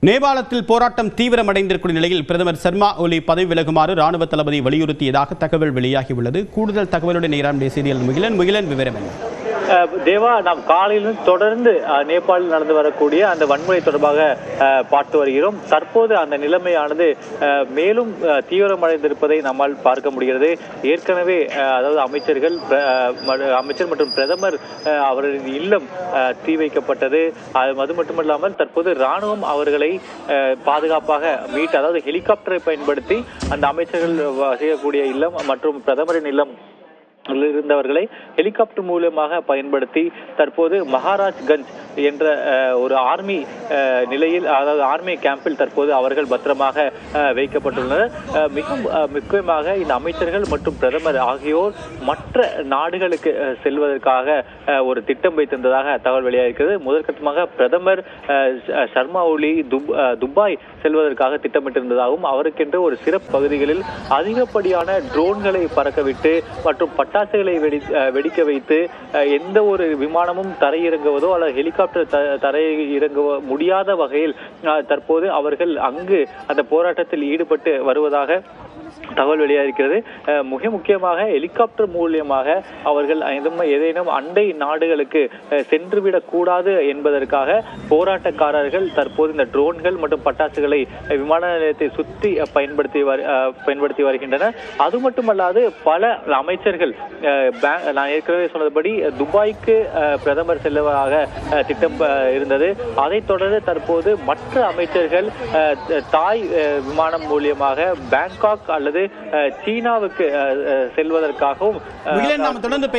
நேபாளத்தில் போராட்டம் தீவிரமடைந்திருக்கும் நிலையில் பிரதமர் சர்மா ஒலி பதவி விலகுமாறு ராணுவ தளபதி வலியுறுத்தியதாக தகவல் வெளியாகியுள்ளது. கூடுதல் தகவலுடன் நேராம் செய்தியாளர் முகிலன் விவரம் என்ன? தேவா, நாம் காலையிலும் தொடர்ந்து நேபாளில் நடந்து வரக்கூடிய அந்த வன்முறை தொடர்பாக பார்த்து வருகிறோம். தற்போது அந்த நிலைமையானது மேலும் தீவிரமடைந்திருப்பதை நம்மால் பார்க்க முடிகிறது. ஏற்கனவே அதாவது அமைச்சர் மற்றும் பிரதமர் அவர்களின் இல்லம் தீ வைக்கப்பட்டது. அது மட்டுமல்லாமல் தற்போது ராணுவம் அவர்களை பாதுகாப்பாக அதாவது ஹெலிகாப்டரை பயன்படுத்தி அந்த அமைச்சர்கள் செய்யக்கூடிய இல்லம் மற்றும் பிரதமரின் இல்லம் இருந்தவர்களை ஹெலிகாப்டர் மூலமாக பயன்படுத்தி தற்போது மகாராஜ்கஞ்ச் என்ற ஒரு ஆர்மி நிலையில், அதாவது ஆர்மி கேம்பில் தற்போது அவர்கள் பத்திரமாக வைக்கப்பட்டுள்ளனர். மிக முக்கியமாக இந்த அமைச்சர்கள் மற்றும் பிரதமர் ஆகியோர் மற்ற நாடுகளுக்கு செல்வதற்காக ஒரு திட்டம் வைத்திருந்ததாக தகவல் வெளியாகிறது. முதற்கட்டமாக பிரதமர் சர்மா ஒலி துபாய் செல்வதற்காக திட்டமிட்டிருந்ததாகவும் அவருக்கென்று ஒரு சிறப்பு பகுதிகளில் அதிகப்படியான ட்ரோன்களை பறக்கவிட்டு மற்றும் பட்டாசுகளை வெடிக்க வைத்து எந்த ஒரு விமானமும் தரையிறங்குவதோ அல்லது ஹெலிகாப்டர் தரையிறங்க முடியாத வகையில் தற்போது அவர்கள் அங்கு அந்த போராட்டத்தில் ஈடுபட்டு வருவதாக தகவல் வெளியாகிறது. மிக முக்கியமாக ஹெலிகாப்டர் மூலியமாக அவர்கள் ஏதேனும் அண்டை நாடுகளுக்கு சென்றுவிடக் கூடாது என்பதற்காக போராட்டக்காரர்கள் தற்போது இந்த ட்ரோன்கள் மற்றும் பட்டாசுகளை விமான நிலையத்தை சுற்றி பயன்படுத்தி வருகின்றனர். அது மட்டுமல்லாது பல அமைச்சர்கள், நான் ஏற்கனவே சொன்னபடி துபாய்க்கு பிரதமர் செல்வதாக திட்டம் இருந்தது. அதைத் தொடர்ந்து தற்போது மற்ற அமைச்சர்கள் தாய் விமானம் மூலியமாக பேங்காக் அல்லது சீனாவுக்கு செல்வதற்காகவும் தொடர்ந்து